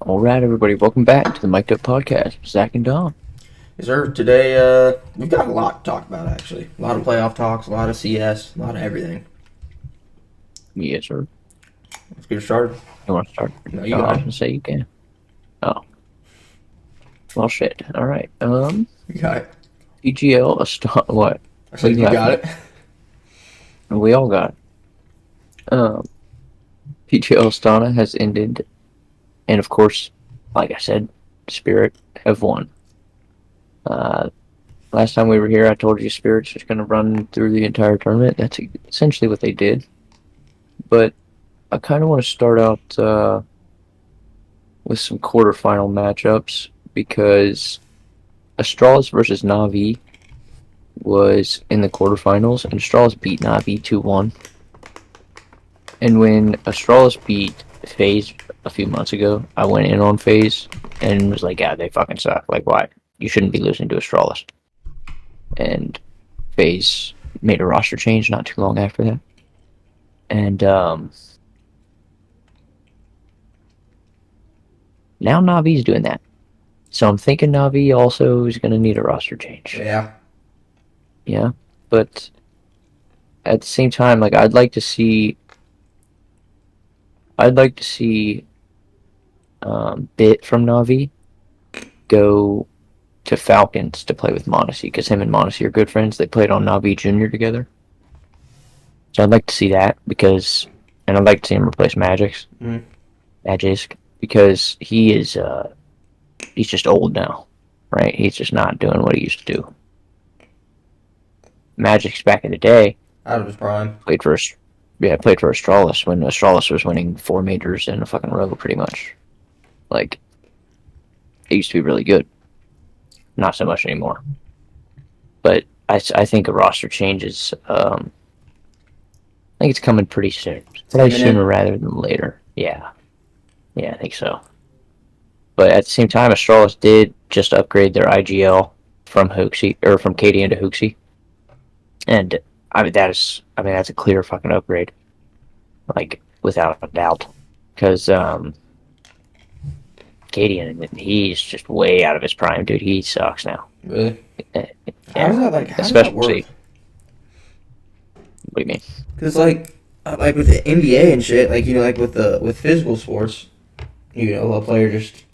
All right, everybody, welcome back to the Mic'd Up Podcast with Zach and Dom. Yes, sir. Today, we've got a lot to talk about, actually. A lot of playoff talks, a lot of CS, a lot of everything. Yes, sir. Let's get started. You want to start? No, you Oh, I got was it. gonna say you can. Oh, well, shit. All right. You got it. PGL Astana. What? I What are said you you got laughing it. at? We all got it. PGL Astana has ended, and of course, like I said, Spirit have won. Uh, Last time we were here, I told you Spirit's just gonna run through the entire tournament. That's essentially what they did. But I kind of want to start out with some quarterfinal matchups because Astralis versus Na'Vi was in the quarterfinals, and Astralis beat Na'Vi 2-1. And when Astralis beat FaZe a few months ago, I went in on FaZe and was like, yeah, they fucking suck. Like, why? You shouldn't be losing to Astralis. And FaZe made a roster change not too long after that. And now Na'Vi's doing that. So I'm thinking Na'Vi also is going to need a roster change. Yeah. Yeah, but at the same time, like I'd like to see Bit from Navi go to Falcons to play with Mondesi because him and Mondesi are good friends. They played on Navi Junior together, so I'd like to see that and I'd like to see him replace Magisk because he's just old now, right? He's just not doing what he used to do. Magic's back in the day Out of his prime. played for Astralis when Astralis was winning 4 majors in a fucking row, pretty much. Like, it used to be really good. Not so much anymore. But I think a roster change is, I think it's coming pretty soon. It's Probably sooner imminent. rather than later. Yeah. Yeah, I think so. But at the same time, Astralis did just upgrade their IGL from Hooksy, or from KD into Hooksy. And, that's a clear fucking upgrade. Like, without a doubt. Because, Cadian, he's just way out of his prime, dude. He sucks now. Really? Yeah, How does that work? especially. What do you mean? Because, like with the NBA and shit, like with physical sports, a player just,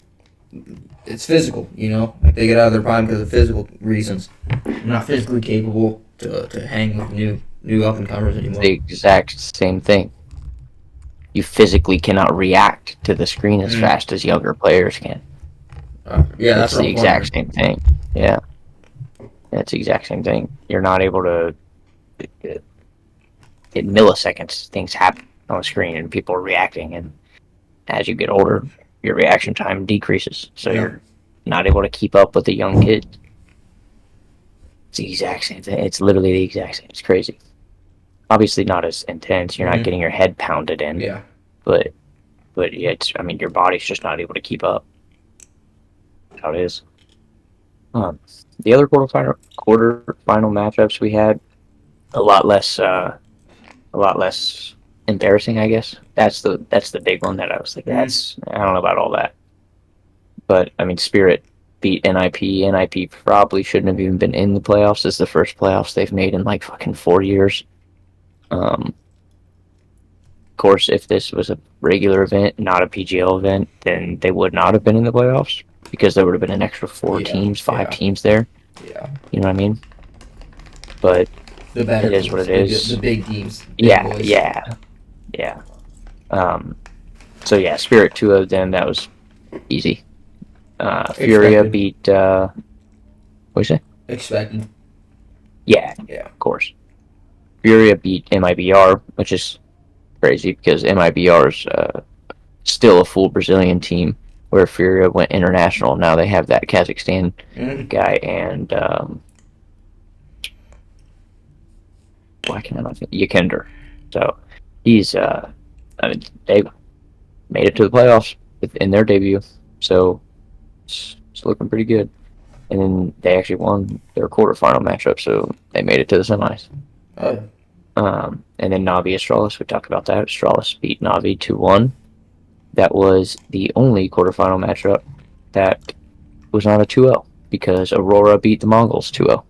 it's physical, Like they get out of their prime because of physical reasons. They're not physically capable to hang with new up and comers anymore. The exact same thing. You physically cannot react to the screen as fast as younger players can. Yeah, that's It's what the I'm wondering. exact same thing. Yeah, it's the exact same thing. You're not able to. In milliseconds, things happen on the screen and people are reacting. And as you get older, your reaction time decreases. So Yeah. you're not able to keep up with the young kids. It's the exact same thing. It's literally the exact same. It's crazy. Obviously, not as intense. You're not getting your head pounded in. Yeah. But yeah, your body's just not able to keep up. That's how it is. The other quarter final matchups we had a lot less embarrassing, I guess. That's the big one that I was like, I don't know about all that. But I mean, Spirit beat NIP. NIP probably shouldn't have even been in the playoffs. It's the first playoffs they've made in like fucking 4 years. Of course, if this was a regular event, not a PGL event, then they would not have been in the playoffs because there would have been an extra five Yeah. teams there. Yeah. You know what I mean? But The better it is teams, what it the is. big teams, big Yeah, boys. yeah. So yeah, Spirit 2 of them, that was easy. Furia Expected. beat, what do you say? Expected. Yeah, Yeah. of course. Furia beat MIBR, which is crazy because MIBR is still a full Brazilian team, where Furia went international. Now they have that Kazakhstan guy and why can't I not think Yekender. So he's they made it to the playoffs in their debut. So it's looking pretty good. And then they actually won their quarterfinal matchup, so they made it to the semis. Oh, And then Navi Astralis, we talked about that. Astralis beat Navi 2-1. that was the only quarterfinal matchup that was not a 2-0 because Aurora beat the Mongols 2-0.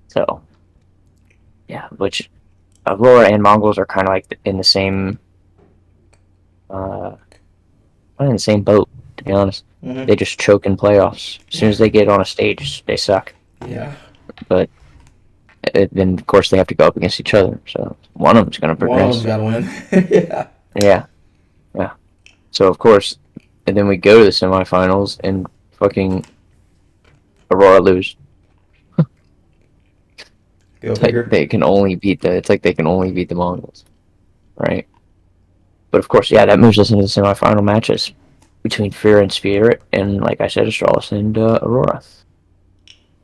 So, yeah, which Aurora and Mongols are kind of like in the same, uh, in the same boat, to be honest. Mm-hmm. They just choke in playoffs. As soon as they get on a stage, they suck. Yeah. But then, of course, they have to go up against each other. So one of them's going to One of them's progress. got to win. Yeah. Yeah, yeah. So, of course, and then we go to the semifinals and fucking Aurora lose. Go Like, figure. they can only beat the. It's like they can only beat the Mongols, right? But of course, yeah, that moves us into the semifinal matches between Fear and Spirit, and like I said, Astralis and Aurora.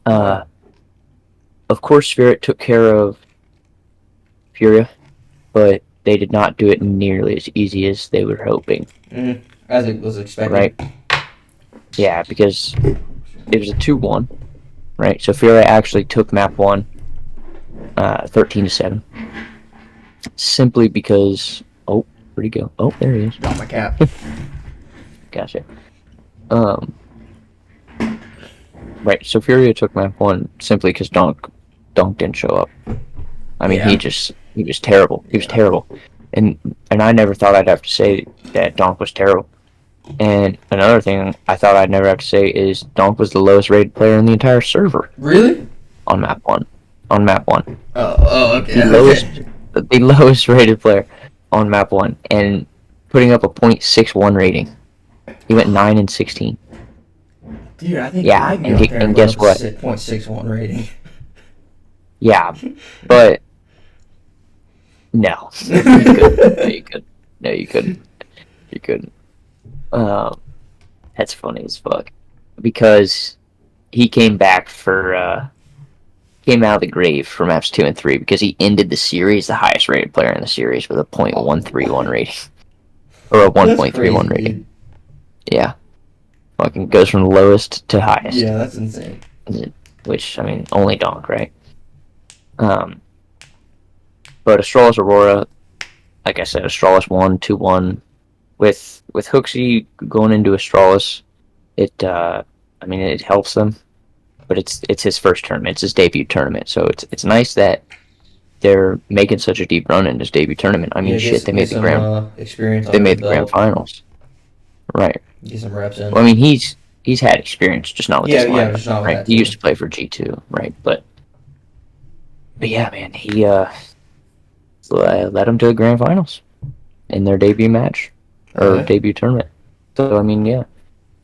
Yeah. Uh, of course, Spirit took care of Furia, but they did not do it nearly as easy as they were hoping, Mm-hmm. As it was right? expected. Yeah, because it was a 2-1, right? So Furia actually took map 1, 13-7, simply because. Oh, where'd he go? Oh, there he is. Got my cap. Gotcha. Um, right. So Furia took map 1 simply because Donk didn't show up. I mean, Yeah. he was terrible. He was Yeah. terrible, and I never thought I'd have to say that Donk was terrible. And another thing I thought I'd never have to say is Donk was the lowest rated player in the entire server Really? on map 1. On map 1, Oh, okay. the lowest Okay. the lowest rated player on map 1, and putting up a .61 rating. He went 9-16. Dude, I think Yeah, I can go up there and and put guess up a what? 6.61 rating. Yeah, but no, you couldn't. No, you couldn't. No, you couldn't. You couldn't. Um, that's funny as fuck because he came back for came out of the grave for maps 2 and 3 because he ended the series the highest rated player in the series with a .131 rating or a That's 1.31 crazy, rating. dude. Yeah, fucking goes from lowest to highest. Yeah, that's insane. Which I mean, only Donk, right? Um, but Astralis Aurora, like I said, Astralis won 2-1 with Hooksy going into Astralis. It I mean, it helps them, but it's his first tournament, it's his debut tournament, so it's nice that they're making such a deep run in this debut tournament. I mean, Yeah, shit, get some experience they under his made the grand belt. finals, right? Get some reps in. Well, I mean, he's had experience, just not with Yeah, this yeah, lineup, just not with right? that He used team. to play for G2, right? But yeah, man, he led them to the grand finals in their debut match Hell or yeah. debut tournament. So I mean, yeah,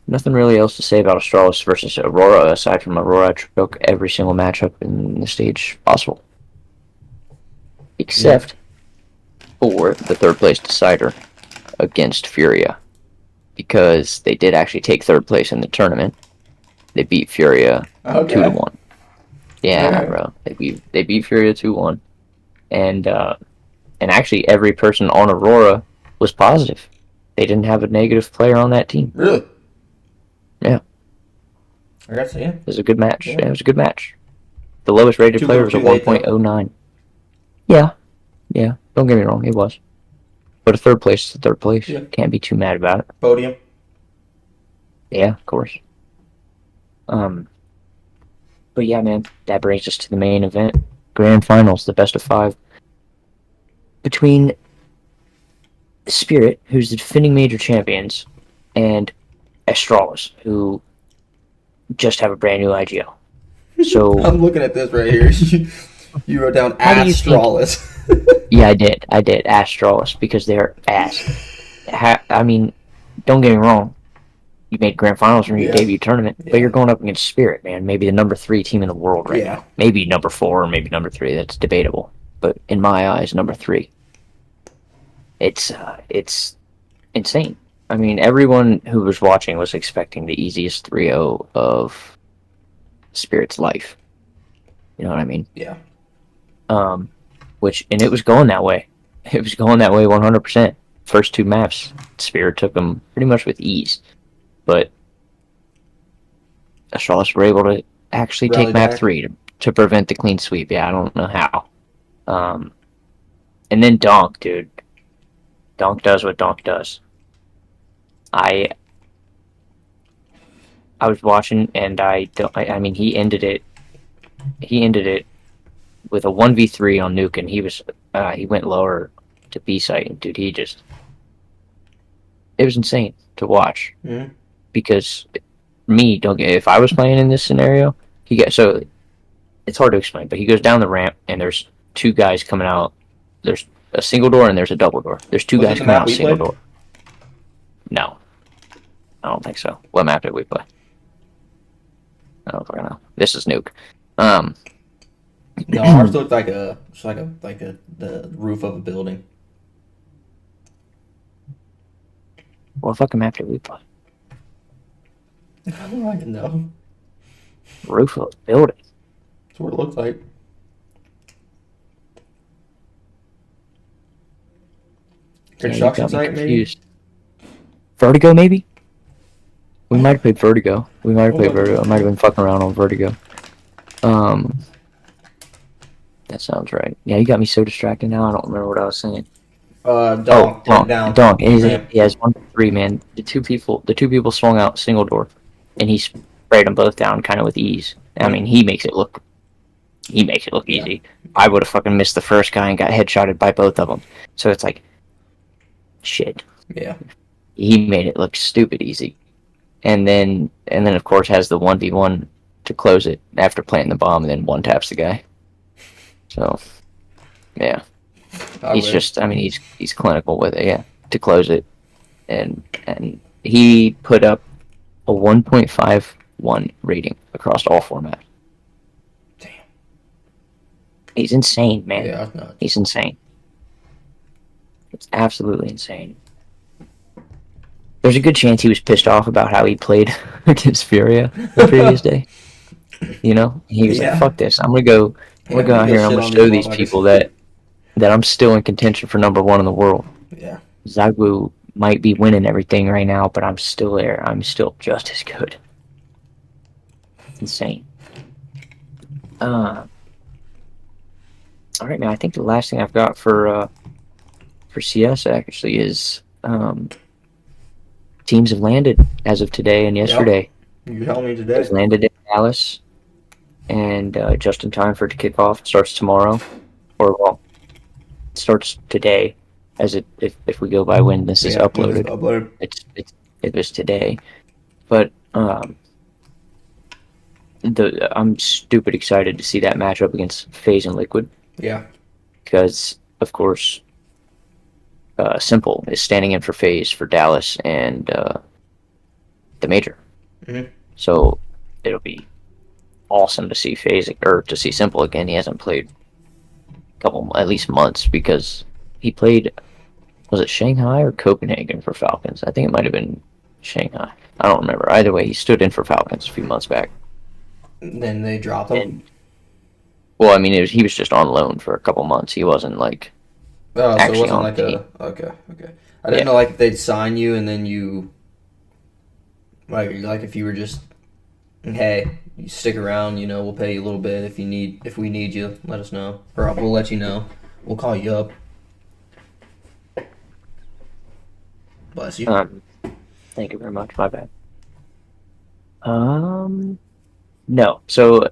nothing really else to say about Astralis versus Aurora aside from Aurora took every single matchup in the stage possible, Yeah. except for the third place decider against Furia, because they did actually take third place in the tournament. They beat Furia two to Okay. one. Yeah, Okay. bro, they beat Furia 2-1, and actually every person on Aurora was positive. They didn't have a negative player on that team. Really? Yeah, I got to see. Yeah. it was a good match. Yeah. Yeah, it was a good match. The lowest rated Too player little, was a too late though. 1.09. Yeah, yeah. Don't get me wrong, it was. But a third place is a third place. Yeah. Can't be too mad about it. Podium. Yeah, of course. But yeah, man, that brings us to the main event, grand finals, the best of 5 between Spirit, who's the defending major champions, and Astralis, who just have a brand new IGL. So I'm looking at this right here. You wrote down how do you think? Astralis. Yeah, I did Astralis because they're ass. I mean, don't get me wrong. You made grand finals from your Yeah. debut tournament, but Yeah. you're going up against Spirit, man. Maybe the number 3 team in the world right Yeah. now. Maybe number 4 or maybe number 3. That's debatable. But in my eyes, number 3. It's insane. I mean, everyone who was watching was expecting the easiest 3-0 of Spirit's life. You know what I mean? Yeah. And it was going that way. It was going that way 100%. First 2 maps, Spirit took them pretty much with ease. But Astralis were able to actually Rally take map back. 3 to prevent the clean sweep. Yeah, I don't know how. And then Donk, dude. Donk does what Donk does. I I was watching, and I don't. I mean, he ended it. He ended it with a 1v3 on Nuke, and he went lower to B site, and dude, it was insane to watch Mm-hmm. because don't get if I was playing in this scenario, so it's hard to explain, but he goes down the ramp, and there's two guys coming out. There's a single door and there's a double door. There's two Was it guys the coming map out we single played? door. No, I don't think so. What map did we play? I don't fucking know. This is Nuke. Um, No, ours looked like the roof of a building. what fucking map did we play? I don't even know. Roof of a building. That's what it looked like. Yeah, you Construction got me site, maybe? confused. Vertigo, maybe? We might have played Vertigo. We might have played Vertigo. I might have been fucking around on Vertigo. Um, that sounds right. Yeah, you got me so distracted now. I don't remember what I was saying. Donk went down. Donk. Ramp. He has 1-3, man. The two people swung out single door, and he sprayed them both down kind of with ease. I mean, he makes it look Yeah. easy. I would have fucking missed the first guy and got headshotted by both of them. So it's like, shit. Yeah. He made it look stupid easy, and then of course has the 1v1 to close it after planting the bomb, and then one taps the guy. So, yeah. He's clinical with it, yeah, to close it, and he put up a 1.51 rating across all formats. Damn. He's insane, man. Yeah, that's nuts. He's insane. It's absolutely insane. There's a good chance he was pissed off about how he played against Furia the previous day. You know, he was like, "Fuck this! I'm gonna go out here and I'm gonna show these people that I'm still in contention for #1 in the world. Yeah. Zagwu might be winning everything right now, but I'm still there. I'm still just as good. It's insane." All right, man. I think the last thing I've got for CS actually is teams have landed as of today and yesterday. Yep. You told me today. They've landed in Dallas, and just in time for it to kick off. It starts tomorrow, or well, it starts today. If we go by when this is uploaded, it was today. But I'm stupid excited to see that matchup against FaZe and Liquid. Yeah. Because of course, Simple is standing in for FaZe for Dallas and the major. Mm-hmm. So it'll be awesome to see FaZe or to see Simple again. He hasn't played at least months, because he played, was it Shanghai or Copenhagen for Falcons? I think it might have been Shanghai. I don't remember. Either way, he stood in for Falcons a few months back. Then they dropped him. And, well, I mean, he was just on loan for a couple months. He wasn't like so it wasn't on like the team. okay. I didn't know if they'd sign you and then you like if you were just, hey, you stick around, we'll pay you a little bit if we need you, let us know, or we'll let you know. We'll call you up. Bless you. Thank you very much. My bad. No. So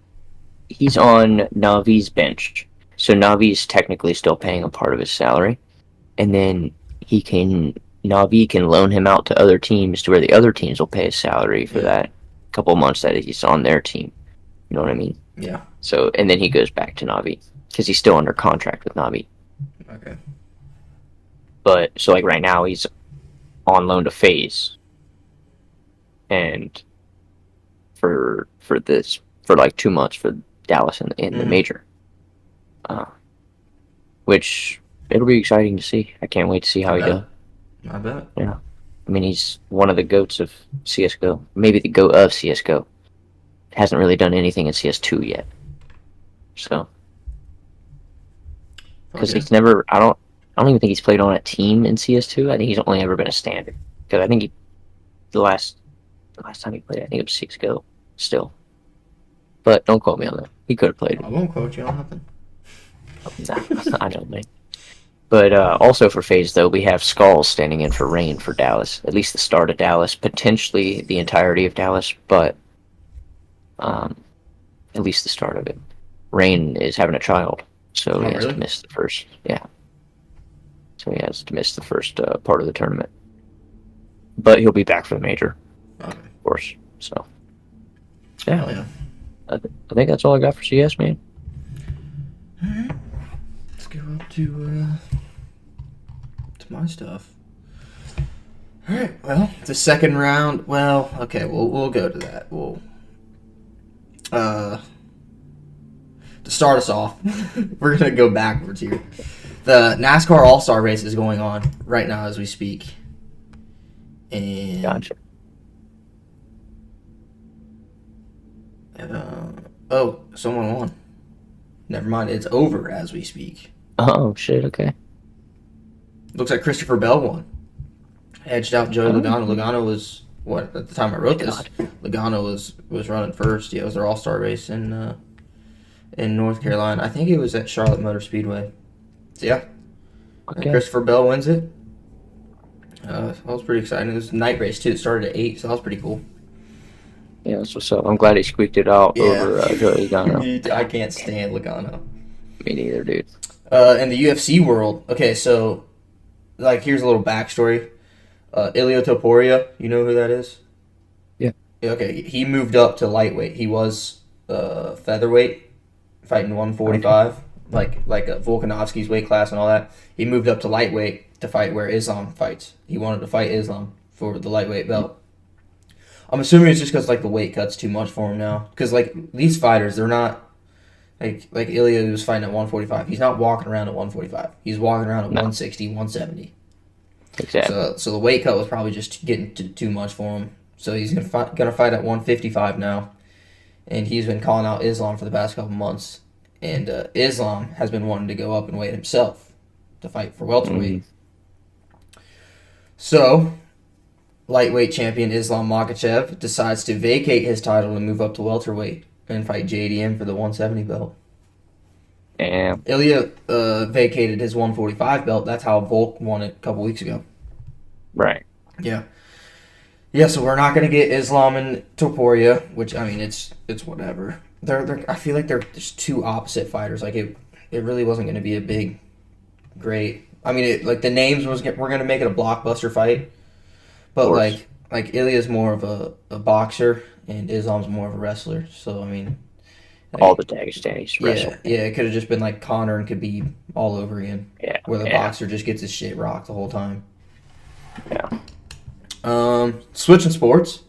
he's on Navi's bench. So Navi's technically still paying a part of his salary, and then Navi can loan him out to other teams to where the other teams will pay his salary for that couple months that he's on their team. You know what I mean? Yeah. So, and then he goes back to Navi because he's still under contract with Navi. Okay. But so like right now he's on loan to FaZe, and for like 2 months for Dallas in the major, which it'll be exciting to see. I can't wait to see how he does. I bet. Yeah, I mean, he's one of the goats of CS:GO, maybe the goat of CS:GO. Hasn't really done anything in CS2 yet, so because he's never. I don't even think he's played on a team in CS2. I think he's only ever been a standard, because I think the last time he played, I think it was CS:GO still. But don't quote me on that. He could have played. I won't quote you on nothing. Nah, I don't, man. But also for FaZe, though, we have Skulls standing in for Rain for Dallas. At least the start of Dallas. Potentially the entirety of Dallas, but at least the start of it. Rain is having a child, so Oh, he has really? to miss the first. Yeah. So he has to miss the first part of the tournament. But he'll be back for the major, Okay. of course. So, Hell yeah. yeah. I think that's all I got for CS, man. Alright. Let's go up to my stuff. Alright, well, the second round, well, okay, we'll go to that. We'll to start us off, we're gonna go backwards here. The NASCAR All-Star race is going on right now as we speak. And Gotcha. oh, someone won. Never mind, it's over as we speak. Oh, shit, okay. Looks like Christopher Bell won. Edged out Joey Oh. Logano. Logano was, what, at the time I wrote this, God. Logano was running first. Yeah, it was their All-Star race in North Carolina. I think it was at Charlotte Motor Speedway. So, yeah. Okay. Christopher Bell wins it. That was pretty exciting. It was a night race, too. It started at 8, so that was pretty cool. Yeah, that's what's up. I'm glad he squeaked it out over Joey Logano. I can't stand Logano. Me neither, dude. In the UFC world, okay, so, like, here's a little backstory. Ilya Topuria, you know who that is? Yeah. Okay, he moved up to lightweight. He was featherweight, fighting 145, like Volkanovski's weight class and all that. He moved up to lightweight to fight where Islam fights. He wanted to fight Islam for the lightweight belt. I'm assuming it's just because, like, the weight cut's too much for him now. Because, like, these fighters, they're not... Like Ilya, who was fighting at 145. He's not walking around at 145. He's walking around at 160, 170. Exactly. So the weight cut was probably just getting too much for him. So he's gonna fight at 155 now. And he's been calling out Islam for the past couple months. And Islam has been wanting to go up and weight himself to fight for welterweight. So... lightweight champion Islam Makhachev decides to vacate his title and move up to welterweight and fight JDM for the 170 belt. Damn. Ilya vacated his 145 belt. That's how Volk won it a couple weeks ago. Right. Yeah. Yeah, so we're not going to get Islam and Topuria, which, I mean, it's whatever. I feel like they're just two opposite fighters. Like, it really wasn't going to be a big, great... I mean, the names we're going to make it a blockbuster fight. But like Ilya's more of a boxer and Islam's more of a wrestler. So I mean, like, all the Dagestanis wrestle. Yeah, it could have just been like Conor and Khabib all over again. Yeah. Where the boxer just gets his shit rocked the whole time. Yeah. Switching sports.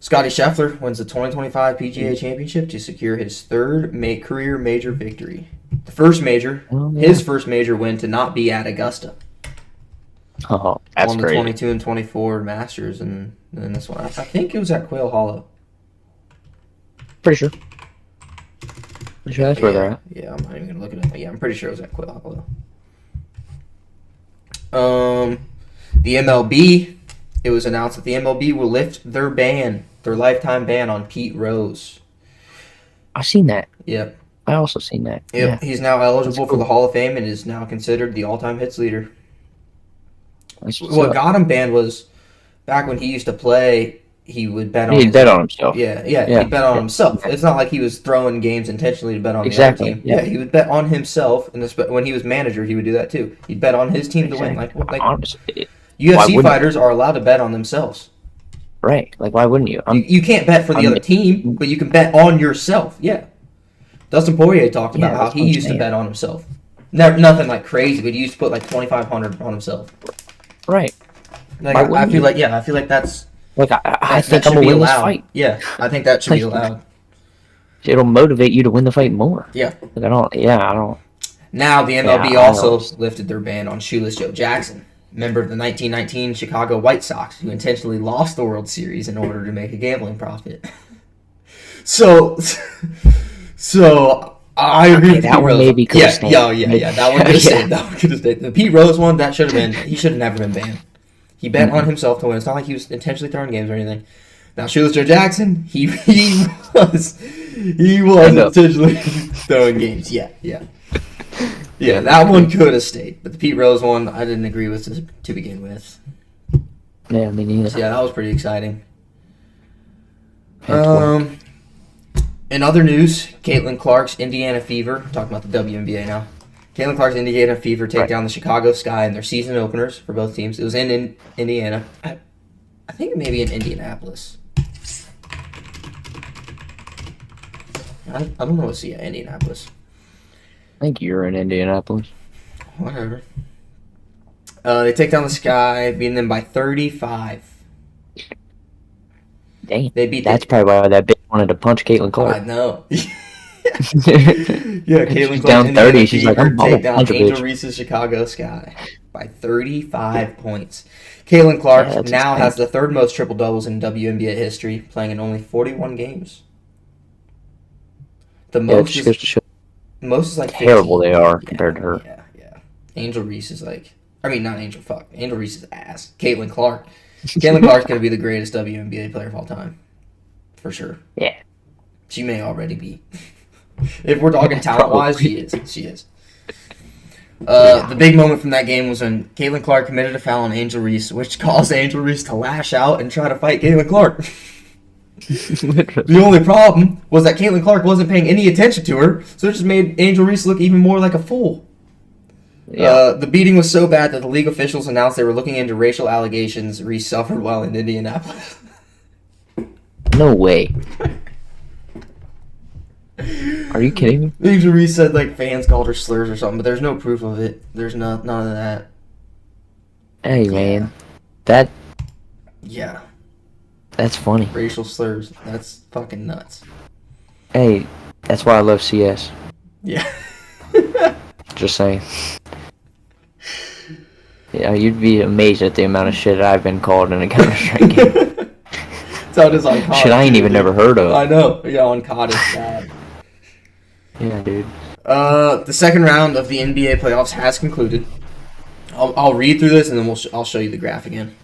Scotty Scheffler wins the 2025 PGA Championship to secure his third career major victory. The first major, his first major win to not be at Augusta. Oh, that's won the crazy. 22 and 24 Masters, and then this one. I think it was at Quail Hollow. Pretty sure. Pretty sure that's where they're at. Yeah, I'm not even gonna look at it. But yeah, I'm pretty sure it was at Quail Hollow. The MLB. It was announced that the MLB will lift their lifetime ban on Pete Rose. I seen that. Yep. I also seen that. Yep. Yeah. He's now eligible for the Hall of Fame and is now considered the all-time hits leader. What got him banned was back when he used to play, he would bet on himself. Yeah, he'd bet on himself. It's not like he was throwing games intentionally to bet on the other team. Yeah. He would bet on himself, and when he was manager, he would do that too. He'd bet on his team to win. Like honestly, UFC fighters are allowed to bet on themselves. Right. Like, why wouldn't you? You can't bet for the other team, but you can bet on yourself. Yeah. Dustin Poirier talked about how he used to bet on himself. Nothing like crazy, but he used to put like $2,500 on himself. Right. Like, I feel like that's... Like, I think that I'm going to win this allowed. fight. Yeah, I think that should be allowed. It'll motivate you to win the fight more. Yeah. Like, I don't... Now, the MLB also lifted their ban on Shoeless Joe Jackson, member of the 1919 Chicago White Sox, who intentionally lost the World Series in order to make a gambling profit. So I agree with that one maybe could have stayed. Yeah. That one could have stayed. That one could have stayed. The Pete Rose one, that should have been. He should have never been banned. He bet on himself to win. It's not like he was intentionally throwing games or anything. Now, Shoeless Joe Jackson, he was intentionally throwing games. Yeah. Yeah, that one could have stayed, but the Pete Rose one I didn't agree with to begin with. Yeah, I mean, So yeah, that was pretty exciting. Had to work. In other news, Caitlin Clark's Indiana Fever, talking about the WNBA now. Caitlin Clark's Indiana Fever take down the Chicago Sky in their season openers for both teams. It was in Indiana. I think it may be in Indianapolis. I don't know what's Indianapolis. I think you're in Indianapolis. Whatever. They take down the Sky, beating them by 35. Dang. They beat That's probably why that bitch wanted to punch Caitlin Clark. I know. Yeah, Caitlin She's Clark's down 30. She's like, Fever I'm take down punch a Angel bitch. Reese's Chicago Sky by 35 points. Caitlin Clark now has the third most triple doubles in WNBA history, playing in only 41 games. The most is like 15. Terrible they are compared to her. Yeah. Angel Reese is like, I mean, not Angel, fuck. Angel Reese is ass. Caitlin Clark. Caitlin Clark's going to be the greatest WNBA player of all time. For sure. Yeah. She may already be. If we're talking talent-wise, she is. The big moment from that game was when Caitlin Clark committed a foul on Angel Reese, which caused Angel Reese to lash out and try to fight Caitlin Clark. The only problem was that Caitlin Clark wasn't paying any attention to her, so it just made Angel Reese look even more like a fool. Yeah. The beating was so bad that the league officials announced they were looking into racial allegations Reese suffered while in Indianapolis. No way. Are you kidding me? Angel Reese said like fans called her slurs or something, but there's no proof of it. There's none of that. Hey, man. That's funny. Racial slurs. That's fucking nuts. Hey, that's why I love CS. Yeah. Just saying. Yeah, you'd be amazed at the amount of shit I've been called in a Counter-Strike game. So it is on COD. Shit I ain't even never heard of. I know. Yeah, on COD is bad. Yeah, dude. The second round of the NBA playoffs has concluded. I'll read through this and then I'll show you the graph again.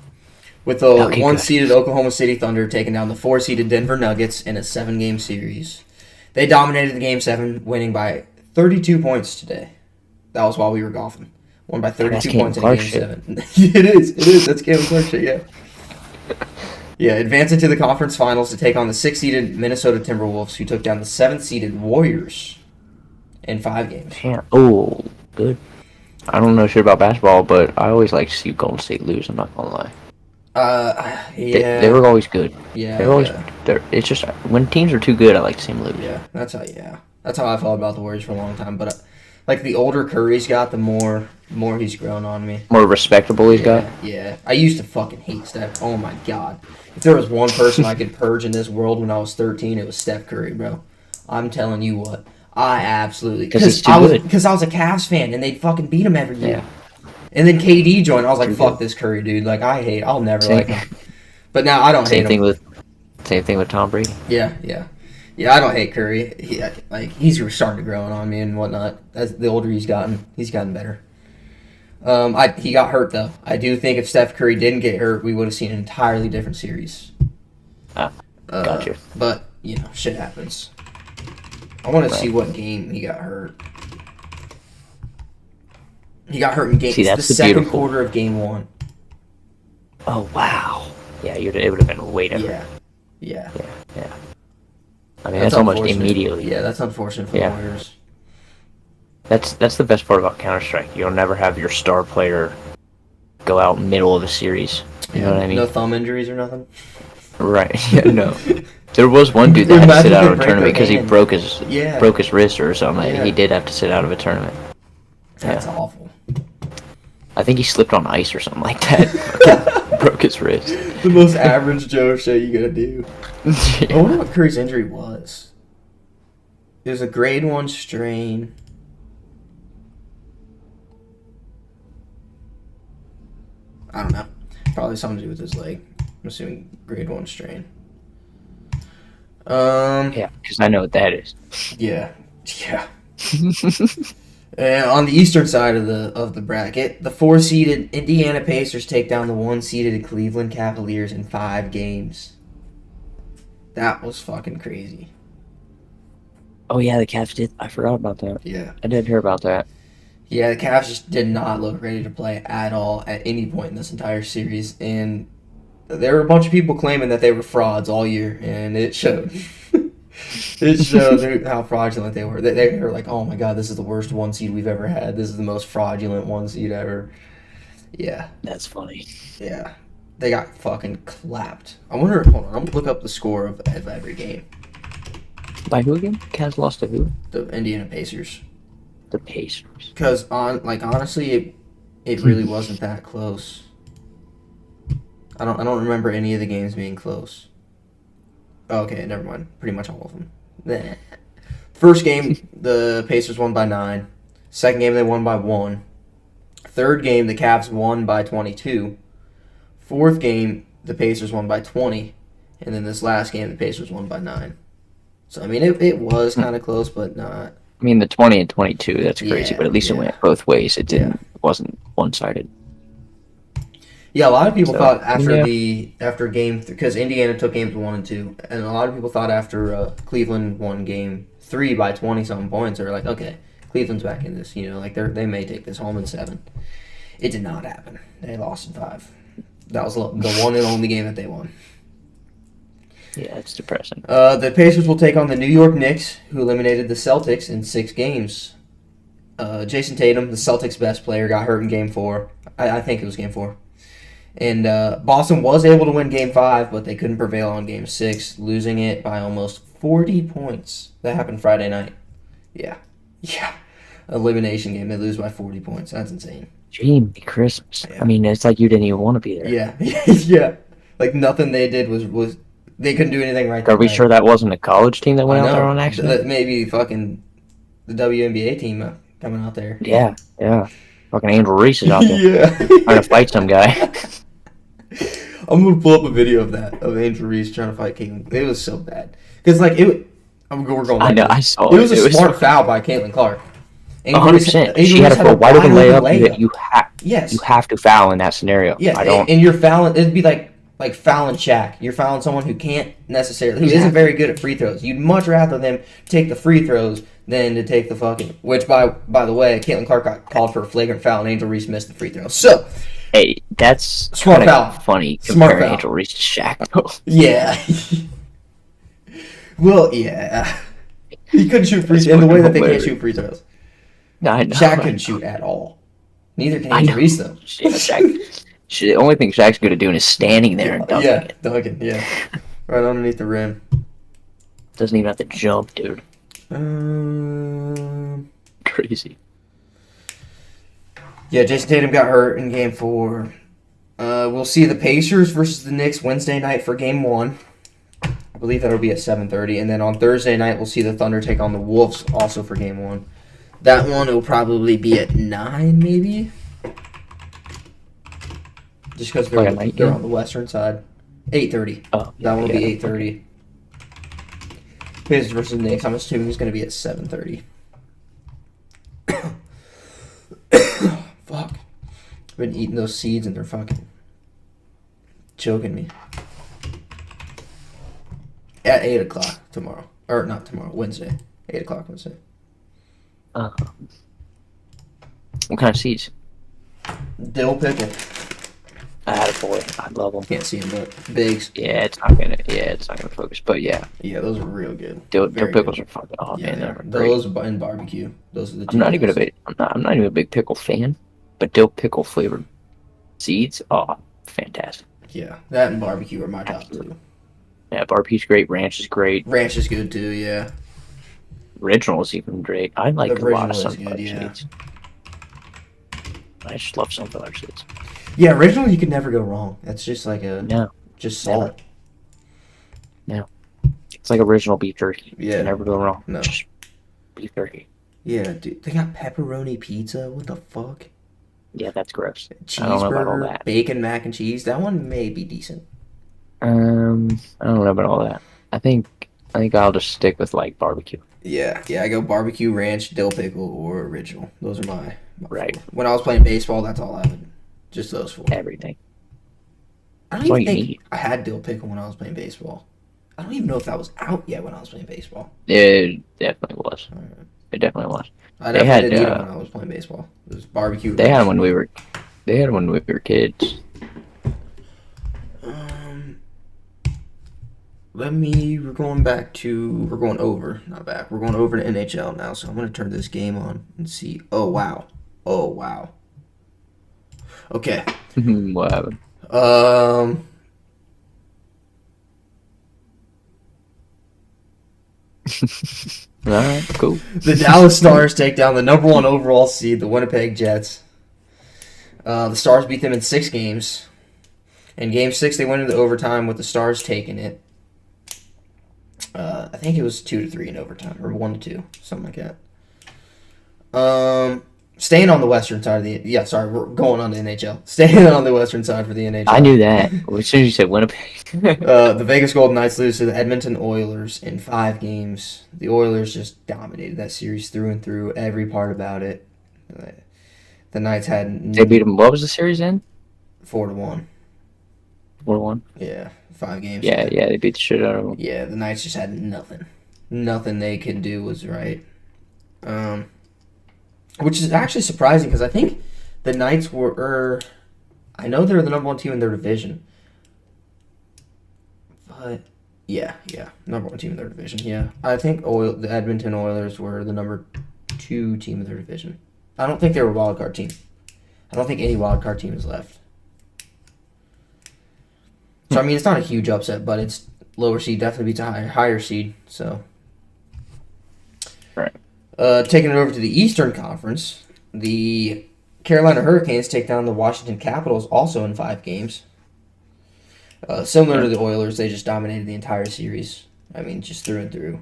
With the one-seeded Oklahoma City Thunder taking down the four-seeded Denver Nuggets in a 7-game series. They dominated the Game 7, winning by 32 points today. That was while we were golfing. Won by 32 points in Game 7. It is. That's Caitlin Clark shit, yeah. Yeah, advancing to the conference finals to take on the 6-seeded Minnesota Timberwolves, who took down the 7th-seeded Warriors in 5 games. Yeah. Oh, good. I don't know shit about basketball, but I always like to see Golden State lose, I'm not going to lie. Yeah. They were always good. Yeah. They're always. It's just when teams are too good, I like to see them lose. Yeah, that's how I felt about the Warriors for a long time. But like the older Curry's got, the more he's grown on me. More respectable he's got. Yeah, I used to fucking hate Steph. Oh my god, if there was one person I could purge in this world when I was 13, it was Steph Curry, bro. I'm telling you what, I absolutely because I was a Cavs fan and they'd fucking beat him every year. Yeah. And then KD joined. I was like, "Fuck this Curry, dude! Like, I'll never like him." But now I don't hate him. Same thing with Tom Brady. Yeah. I don't hate Curry. He's starting to grow on me and whatnot. As the older he's gotten better. He got hurt though. I do think if Steph Curry didn't get hurt, we would have seen an entirely different series. Gotcha. But shit happens. I want to see what game he got hurt. He got hurt in the second quarter of Game 1. Oh, wow. Yeah, it would have been way different. Yeah. I mean, that's almost immediately. Yeah, that's unfortunate for the Warriors. That's the best part about Counter-Strike. You'll never have your star player go out middle of a series. You know what I mean? No thumb injuries or nothing? Right. Yeah, no. There was one dude that had to sit out of a tournament because he broke his wrist or something. Yeah. He did have to sit out of a tournament. That's awful. I think he slipped on ice or something like that. Broke his wrist. The most average Joe shit you gotta do. Yeah. I wonder what Curry's injury was. It was a grade 1 strain. I don't know. Probably something to do with his leg. I'm assuming grade 1 strain. Yeah, because I know what that is. Yeah. On the eastern side of the bracket, the 4-seeded Indiana Pacers take down the 1-seeded Cleveland Cavaliers in 5 games. That was fucking crazy. Oh yeah, the Cavs did. I forgot about that. Yeah, I did hear about that. Yeah, the Cavs just did not look ready to play at all at any point in this entire series, and there were a bunch of people claiming that they were frauds all year, and it showed. It showed how fraudulent they were. They were like, "Oh my god, this is the worst one seed we've ever had. This is the most fraudulent one seed ever." Yeah, That's funny. yeah, they got fucking clapped. I wonder. Hold on, I'm gonna look up the score of every game. By who again? Cavs lost to who? The Indiana Pacers. The Pacers. Because honestly, it really wasn't that close. I don't remember any of the games being close. Okay, never mind. Pretty much all of them. Nah. First game, the Pacers won by 9. Second game, they won by 1. Third game, the Cavs won by 22. Fourth game, the Pacers won by 20. And then this last game, the Pacers won by 9. So, I mean, it was kind of close, but not. I mean, the 20 and 22, that's crazy, Yeah, but at least it yeah. went both ways. It Yeah. didn't. It wasn't one-sided. Yeah, a lot of people So, thought after yeah. after game because Indiana took games 1 and 2, and a lot of people thought after Cleveland won game 3 by 20 something points, they were like, okay, Cleveland's back in this. Like they may take this home in 7. It did not happen. They lost in 5. That was the one and only game that they won. Yeah, it's depressing. The Pacers will take on the New York Knicks, who eliminated the Celtics in 6 games. Jason Tatum, the Celtics' best player, got hurt in game 4. I think it was game 4. And Boston was able to win Game 5, but they couldn't prevail on Game 6, losing it by almost 40 points. That happened Friday night. Yeah. Elimination game. They lose by 40 points. That's insane. Jamie Christmas. Yeah. I mean, it's like you didn't even want to be there. Yeah. Yeah. Like, nothing they did was they couldn't do anything right. Are we sure that wasn't a college team that went out there on accident? Maybe fucking the WNBA team coming out there. Yeah. Fucking Angel Reese is out there Yeah. trying to fight some guy. I'm gonna pull up a video of that of Angel Reese trying to fight Caitlin. It was so bad because like it. We're going. I know. I saw it. It was a smart foul by Caitlin Clark. 100%. She had a wide open layup. Yes. You have to foul in that scenario. Yeah, I don't. and you're fouling. It'd be like fouling Shaq. You're fouling someone who can't necessarily, who isn't very good at free throws. You'd much rather them take the free throws than to take the fucking. Which by the way, Caitlin Clark got called for a flagrant foul, and Angel Reese missed the free throw. So. Hey, that's Smart foul. Funny Smart comparing foul. Angel Reese to Shaq. Yeah. Well, yeah. He couldn't shoot free throws in the way that they can't shoot free throws. I know. Shaq couldn't shoot at all. Neither can Angel Reese, though. Yeah, Shaq. The only thing Shaq's good at doing is standing there and dunking it. Dunking, yeah. Right underneath the rim. Doesn't even have to jump, dude. Crazy. Yeah, Jason Tatum got hurt in Game 4. We'll see the Pacers versus the Knicks Wednesday night for Game 1. I believe that'll be at 7:30. And then on Thursday night, we'll see the Thunder take on the Wolves also for Game 1. That one will probably be at 9, maybe? Just because they're on the western side. 8:30. Oh, that one will be 8:30. Pacers versus Knicks. I'm assuming it's going to be at 7:30. Fuck. I've been eating those seeds and they're fucking choking me. At 8 o'clock tomorrow. Or not tomorrow, Wednesday. 8 o'clock Wednesday. What kind of seeds? Dill pickle. Attaboy. I love them. Can't see them, but bigs. Yeah, it's not gonna focus. But yeah. Yeah, those are real good. Dill pickles are fucking man. Those and barbecue. Those are the two. I'm not even a big pickle fan, but dill pickle flavored seeds, fantastic. Yeah, that and barbecue are my top 2. Yeah, barbecue's great. Ranch is great. Ranch is good too. Yeah. Original is even great. I like a lot of sunflower yeah. seeds. I just love sunflower seeds. Yeah, original you could never go wrong. That's just like just salt. No. It's like original beef jerky. Yeah. You never go wrong. No. Just beef jerky. Yeah, dude. They got pepperoni pizza. What the fuck? Yeah, that's gross. Cheeseburger, I don't know about all that. Bacon mac and cheese. That one may be decent. I don't know about all that. I think I'll just stick with like barbecue. Yeah, I go barbecue, ranch, dill pickle, or original. Those are my right. 4. When I was playing baseball, that's all I would. Just those 4. Everything. I don't even think I had dill pickle when I was playing baseball. I don't even know if that was out yet when I was playing baseball. It definitely was. All right. It definitely was. I They definitely had didn't eat them when I was playing baseball. It was barbecue. they had 'em when we were kids. We're going over, not back. We're going over to NHL now, so I'm going to turn this game on and see. Oh, wow. Oh, wow. Okay. What happened? All right, cool. The Dallas Stars take down the number 1 overall seed, the Winnipeg Jets. The Stars beat them in 6 games. In Game 6, they went into overtime with the Stars taking it. I think it was 2-3 in overtime, or 1-2, something like that. Staying on the western side of we're going on to NHL. Staying on the western side for the NHL. I knew that. As soon as you said Winnipeg. The Vegas Golden Knights lose to the Edmonton Oilers in 5 games. The Oilers just dominated that series through and through, every part about it. The Knights had... They beat them. What was the series in? 4-1. 4-1? Yeah, 5 games. Yeah, they beat the shit out of them. Yeah, the Knights just had nothing. Nothing they could do was right. Which is actually surprising because I think the Knights were... I know they're the number 1 team in their division. But, yeah, number 1 team in their division, yeah. I think the Edmonton Oilers were the number 2 team in their division. I don't think they were a wildcard team. I don't think any wildcard team is left. So, I mean, it's not a huge upset, but it's lower seed definitely beats a higher seed, so... Right. Taking it over to the Eastern Conference, the Carolina Hurricanes take down the Washington Capitals also in 5 games. Similar to the Oilers, they just dominated the entire series. I mean, just through and through.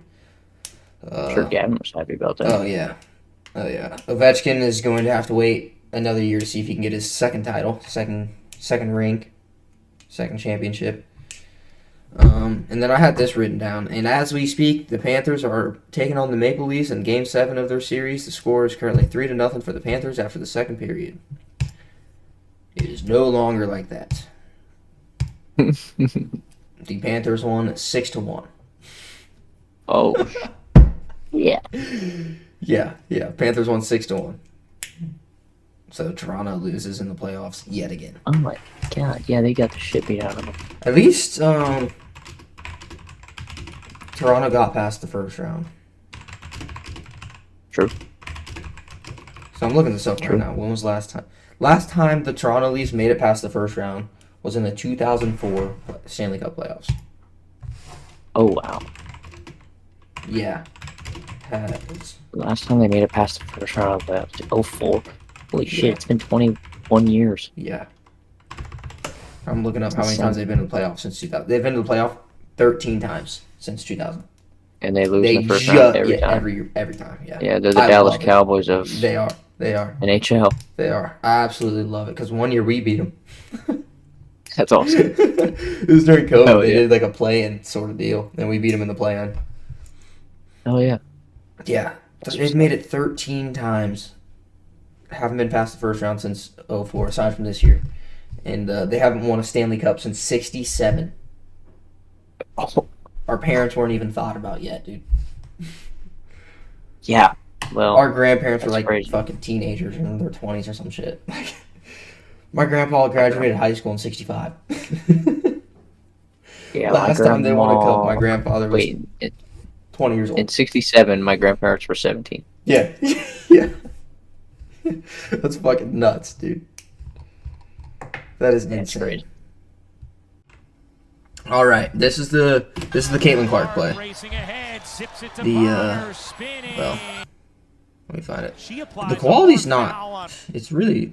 Sure, Gavin was happy about that. Oh, yeah. Ovechkin is going to have to wait another year to see if he can get his second title, second ring, second championship. And then I had this written down. And as we speak, the Panthers are taking on the Maple Leafs in Game 7 of their series. The score is currently 3-0 for the Panthers after the second period. It is no longer like that. The Panthers won 6-1. Oh, yeah. Yeah. Panthers won 6-1. So Toronto loses in the playoffs yet again. Oh my god, yeah, they got the shit beat out of them. At least Toronto got past the first round. True. So I'm looking this up right now. When was last time? Last time the Toronto Leafs made it past the first round was in the 2004 Stanley Cup playoffs. Oh, wow. Yeah. Last time they made it past the first round of the playoffs, 04. Holy shit, it's been 21 years. Yeah. I'm looking up how many times they've been to the playoffs since 2000. They've been to the playoff 13 times since 2000. And they lose in the first round every time. Every time, yeah. Yeah, they're the Dallas Cowboys of They are. NHL. They are. I absolutely love it because one year we beat them. That's awesome. It was during COVID. Oh, yeah. They did like a play-in sort of deal, and we beat them in the play-in. Oh, yeah. Yeah. They've made it 13 times. Haven't been past the first round since 04, aside from this year. And they haven't won a Stanley Cup since 67. Oh. Our parents weren't even thought about yet, dude. Yeah. Well, our grandparents were like crazy. Fucking teenagers in their 20s or some shit. My grandpa graduated high school in 65. Yeah, Last time they won a cup, my grandfather was 20 years old. In 67, my grandparents were 17. Yeah. Yeah. That's fucking nuts, dude. That is insane. Crazy. All right, this is the Caitlin Clark play. Well, let me find it. The quality's not. It's really.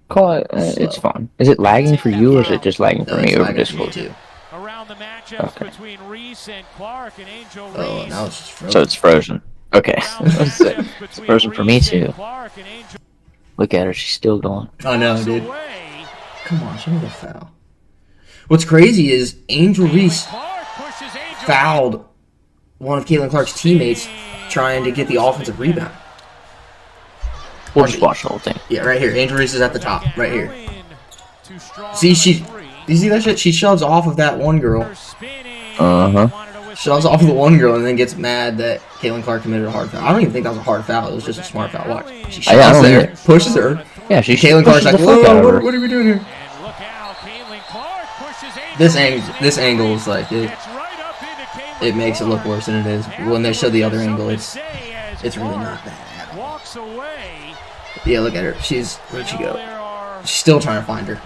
It's fine. Is it lagging for you, or is it just lagging for me over Discord? Too. Around the matchups between Reese and Clark and Angel Reese. Oh, now it's just frozen. So it's frozen. Okay. It's frozen for me too. Look at her, she's still going. I know, dude. Come on, she made a foul. What's crazy is Angel Reese fouled one of Caitlin Clark's teammates trying to get the offensive rebound. We'll just watch the whole thing. Yeah, right here. Angel Reese is at the top, right here. See, you see that shit? She shoves off of that one girl. Uh-huh. shoves off the one girl and then gets mad that Caitlin Clark committed a hard foul. I don't even think that was a hard foul. It was just a smart foul. Watch. She shoves don't there, either. pushes her. Yeah, she Caitlin Clark's pushes like, the fuck out of whoa, her. what are we doing here? And look out, Caitlin Clark pushes This angle is like it makes it look worse than it is. When they show the other angle, it's really not bad. Walks away. Yeah, look at her. Where'd she go? She's still trying to find her.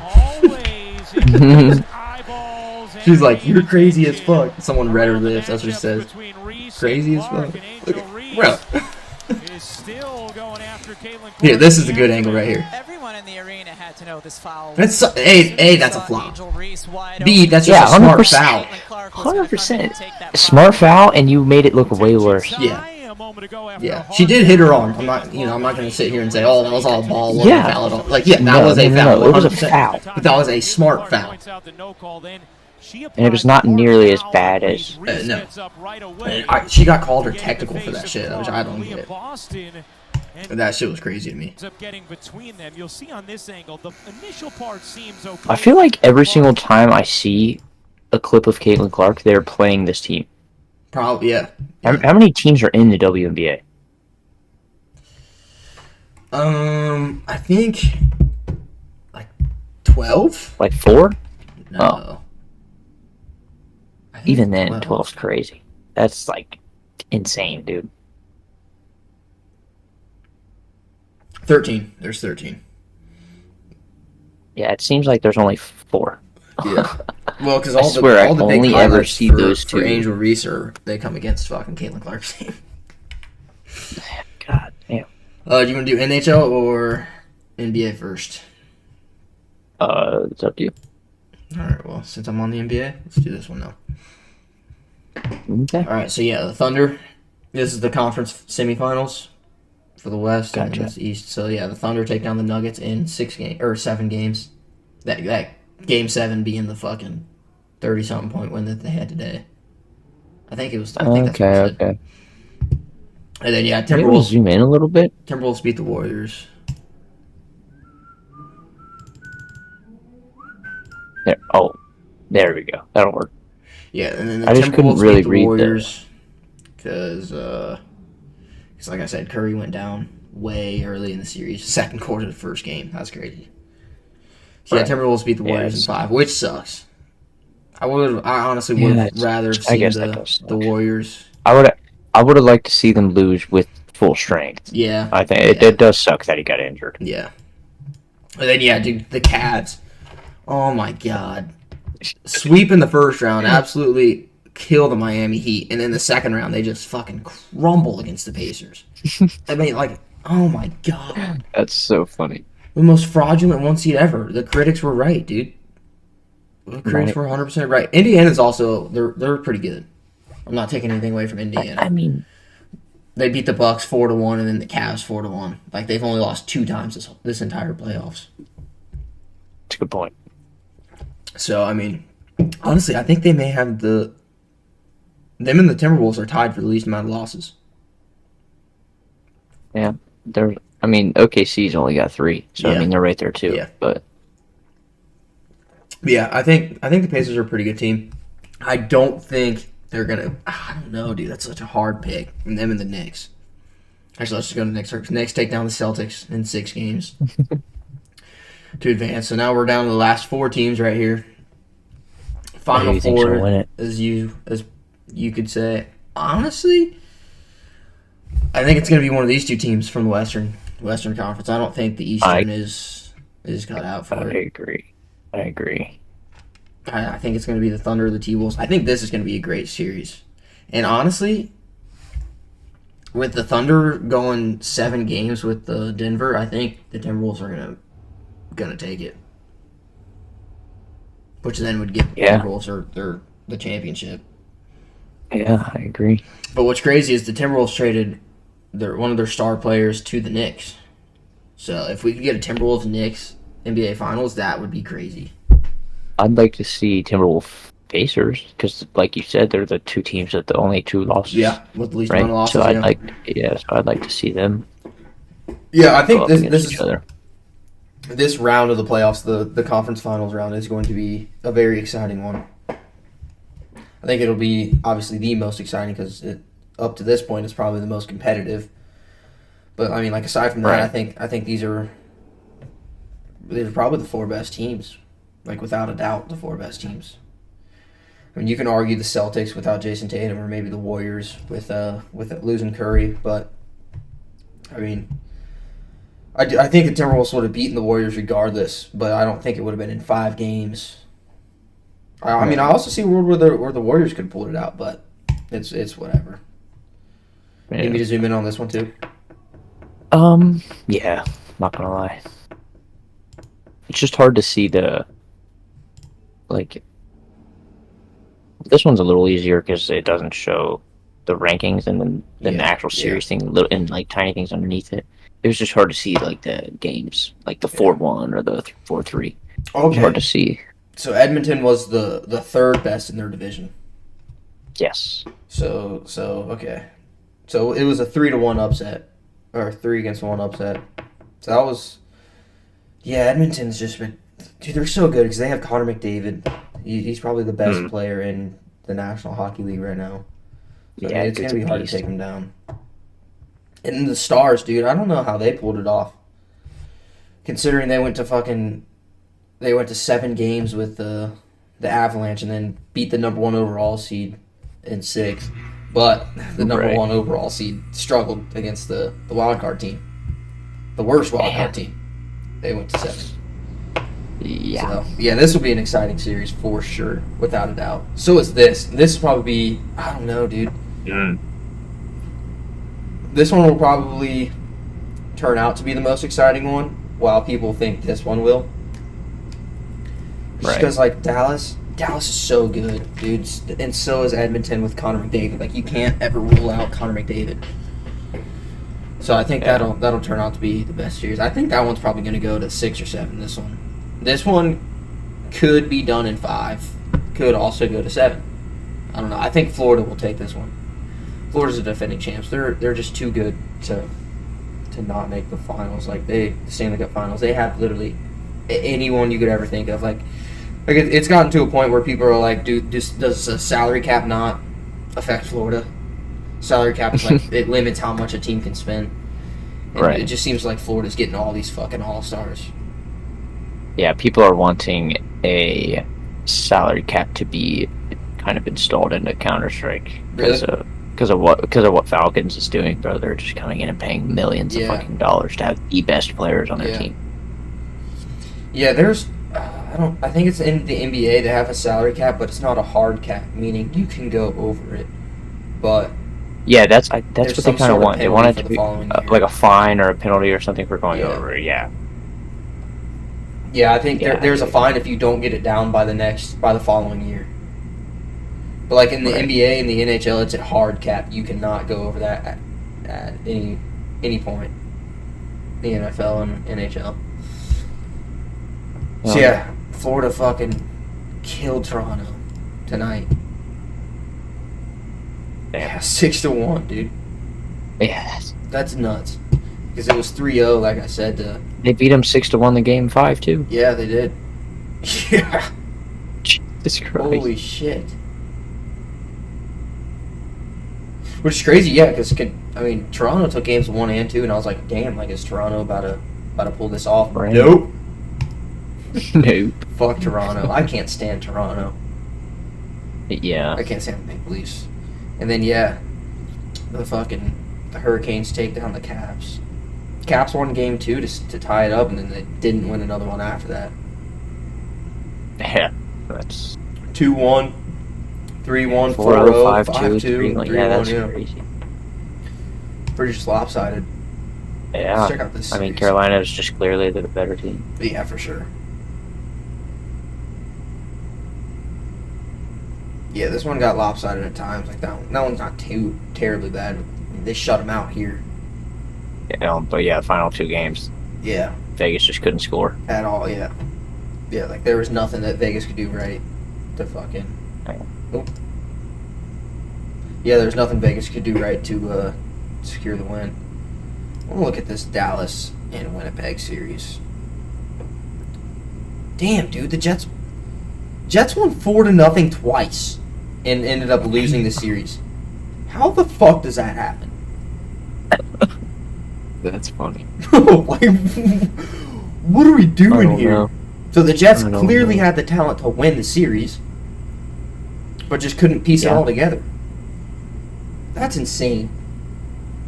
She's like, you're crazy as fuck. Someone read her lips. That's what she says. Crazy as fuck. Look at, bro. Here, this is a good angle right here. Everyone in the arena had to know this foul. That's A, that's a flop. B, that's just a smart foul. 100%. Smart foul, and you made it look way worse. Yeah. Yeah, she did hit her arm. I'm not going to sit here and say, "Oh, that was all ball." Yeah. Foul at all. Like, yeah, that was a foul. No, it was a foul. But that was a smart foul. And it was not nearly as bad as. No. She got called her technical for that shit, which I don't get. That shit was crazy to me. I feel like every single time I see a clip of Caitlin Clark, they're playing this team. Probably, yeah. How many teams are in the WNBA? I think like 12. Like 4? No. Oh. I think Even then, 12. 12's crazy. That's like insane, dude. 13. There's 13. Yeah, it seems like there's only 4. Yeah. Well, because I all swear, the I big only ever highlights see for, those for two. Angel Reese they come against fucking Caitlin Clark's team. God damn. Do you want to do NHL or NBA first? It's up to you. All right. Well, since I'm on the NBA, let's do this one now. Okay. All right. So yeah, the Thunder. This is the conference semifinals for the West and Gotcha. the East. So yeah, the Thunder take down the Nuggets in 7 games. That game 7 being the fucking 30-something point win that they had today. I think that's what it said. Okay. And then yeah, Maybe we'll Timberwolves zoom in a little bit. beat the Warriors. There. Oh, there we go. That'll work. Yeah, and then the I just couldn't Timberwolves really beat the read Warriors because like I said, Curry went down way early in the series, second quarter of the first game. That's crazy. So yeah, Right. Timberwolves beat the Warriors in 5, which sucks. I honestly would have rather I seen guess that does the suck. Warriors. I would have liked to see them lose with full strength. Yeah, I think it does suck that he got injured. yeah. And then yeah, dude, the Cavs. Oh my god, sweep in the first round, absolutely kill the Miami Heat, and then the second round they just fucking crumble against the Pacers. I mean, like, oh my god, That's so funny. the most fraudulent 1 seed ever. The critics were right, dude. The critics were 100% right. Indiana's also they're pretty good. I'm not taking anything away from Indiana. I mean, They beat the Bucks 4-1, and then the Cavs 4-1. Like, they've only lost 2 times this entire playoffs. it's a good point. So I mean, honestly, I think they may have them and the Timberwolves are tied for the least amount of losses. Yeah, OKC's only got 3, so Yeah. I mean they're right there too. Yeah. But Yeah, I think the Pacers are a pretty good team. I don't think they're gonna. I don't know, dude. That's such a hard pick. And them and the Knicks. Actually, let's just go to the Knicks first. Knicks take down the Celtics in 6 games to advance. So now we're down to the last 4 teams right here. Final Who do you think's gonna 4, win it? as you could say. Honestly, I think it's gonna be one of these 2 teams from the Western Conference. I don't think the Eastern is cut out for I it. agree. I think it's going to be the Thunder or the T-Wolves. I think this is going to be a great series. And honestly, with the Thunder going 7 games with the Denver, I think the Timberwolves are gonna take it. Which then would give the Timberwolves the championship. Yeah, I agree. But what's crazy is the Timberwolves traded one of their star players to the Knicks. So if we could get a Timberwolves-Knicks NBA Finals, that would be crazy. I'd like to see Timberwolves Pacers because, like you said, they're the 2 teams with the only 2 losses. Yeah, with the least right. amount of losses. So yeah. I'd like to see them. Yeah, I think go up this against is each other. this round of the playoffs, the conference finals round, is going to be a very exciting one. I think it'll be obviously the most exciting because up to this point it's probably the most competitive. But I mean, like aside from that, Right. I think these are probably the four best teams, like without a doubt, the four best teams. I mean, you can argue the Celtics without Jason Tatum, or maybe the Warriors with losing Curry, but I mean, I think the Timberwolves would have beaten the Warriors regardless, but I don't think it would have been in 5 games. I mean, I also see a world where the Warriors could have pulled it out, but it's whatever. Yeah. Need me to zoom in on this one too? Yeah, not gonna lie. It's just hard to see like, this one's a little easier because it doesn't show the rankings and then the actual series thing, and like tiny things underneath it. It was just hard to see like the games, like the 4-1 or the 4-3. Okay. It's hard to see. So Edmonton was the third best in their division. Yes. So okay. So it was a 3-1 upset, or 3-1 upset. So that was, yeah. Edmonton's just been, dude. They're so good because they have Connor McDavid. He's probably the best player in the National Hockey League right now. So, Yeah, I mean, it's gonna be hard to take him down. And the Stars, dude. I don't know how they pulled it off. Considering they went to 7 games with the Avalanche and then beat the number 1 overall seed in 6. But the number 1 overall seed struggled against the wild card team. The worst wild card team. They went to 7. Yeah. So, yeah, this will be an exciting series for sure, without a doubt. So is this. This will probably be, I don't know, dude. This one will probably turn out to be the most exciting one, while people think this one will. Just because, like, Dallas is so good, dude. And so is Edmonton with Connor McDavid. Like, you can't ever rule out Connor McDavid. So I think that'll turn out to be the best series. I think that one's probably going to go to 6 or 7, this one. This one could be done in 5. Could also go to 7. I don't know. I think Florida will take this one. Florida's the defending champs. They're just too good to not make the finals. Like, the Stanley Cup finals. They have literally anyone you could ever think of. Like it's gotten to a point where people are like, dude, does a salary cap not affect Florida? Salary cap is like, it limits how much a team can spend. And it just seems like Florida's getting all these fucking all-stars. Yeah, people are wanting a salary cap to be kind of installed into Counter-Strike because of what Falcons is doing, bro. They're just coming in and paying millions of fucking dollars to have the best players on their team. Yeah, there's I think it's in the NBA they have a salary cap, but it's not a hard cap, meaning you can go over it. But yeah, that's what they kind of want. They want it to be like a fine or a penalty or something for going over. Yeah. Yeah, I think there's a fine if you don't get it down by the following year. But like in the NBA and the NHL, it's a hard cap. You cannot go over that at any point. The NFL and NHL. So yeah, Florida fucking killed Toronto tonight. Yeah, 6-1, dude. Yeah, that's nuts. Because it was 3-0, like I said. They beat them 6-1 the game 5 too. Yeah, they did. Yeah. Jesus Christ. Holy shit. Which is crazy, yeah. Because I mean, Toronto took games 1 and 2, and I was like, damn, like is Toronto about to pull this off? Right. Nope. Nope. Fuck Toronto. I can't stand Toronto. Yeah. I can't stand the Maple Leafs. And then the Hurricanes take down the Caps. Caps won game 2 to tie it up, and then they didn't win another one after that. Yeah, that's 2-1, 3-1, 4-0, 5-2, 3-1. Yeah, that's crazy. Pretty just lopsided. Yeah. Let's check out this series. I mean, Carolina is just clearly the better team. Yeah, for sure. Yeah, this one got lopsided at times. Like that one's not too terribly bad. I mean, they shut them out here. Yeah, but yeah, the final 2 games. Yeah. Vegas just couldn't score at all. Yeah. Yeah, like there was nothing that Vegas could do right to fucking. Oh. Yeah, there's nothing Vegas could do right to secure the win. I want to look at this Dallas and Winnipeg series. Damn, dude, the Jets won 4-0 twice. and ended up losing the series. How the fuck does that happen? That's funny. Like, what are we I doing don't here? know. So the Jets I don't clearly know. had the talent to win the series, but just couldn't piece it Yeah. all together. That's insane.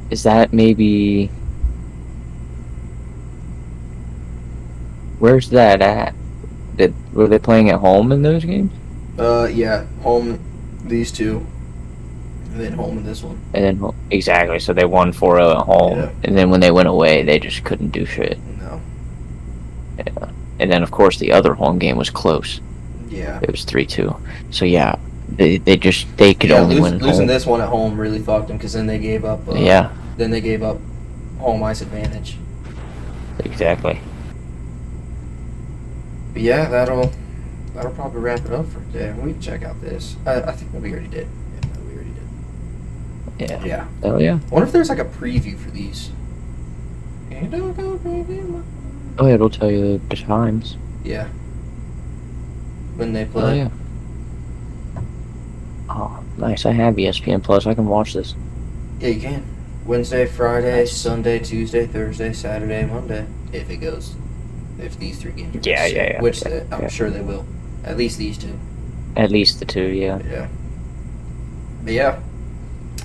Is that maybe? Where's that at? Were they playing at home in those games? Yeah, home these two, and then home in this one. And then exactly, so they won 4-0 at home, Yeah. and then when they went away, they just couldn't do shit. No. Yeah. And then of course the other home game was close. Yeah. It was 3-2. So yeah, they could Yeah, only win at losing home. this one at home really fucked them because then they gave up. Yeah, Then they gave up home ice advantage. exactly. But yeah, that'll probably wrap it up for today. We can check out this. I think we already did. Yeah, no, we already did. Yeah. Yeah. Oh yeah. I wonder if there's like a preview for these. And I'll go preview. Oh yeah, it'll tell you the times. Yeah. When they Oh play. yeah. Oh, nice. I have ESPN Plus. I can watch this. Yeah, you can. Wednesday, Friday, Nice. Sunday, Tuesday, Thursday, Saturday, Monday. If it goes. If these three games. are Yeah, sick, yeah, yeah. Which Yeah, I'm yeah. sure they will. At least these two. At least the two. Yeah. Yeah. But yeah.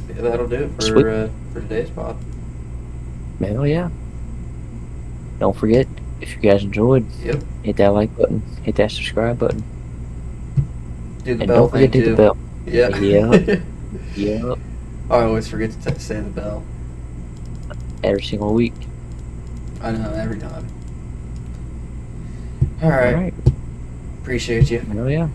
Yeah, that'll do it Sweet. for today's pod. Hell yeah. Don't forget, if you guys enjoyed, Yep. hit that like button, hit that subscribe button, Do the and bell don't forget thing to hit too. the bell. Yeah. Yeah. Yep. I always forget to say the bell. Every single week. I know, every time. Alright. Appreciate you. Hell yeah.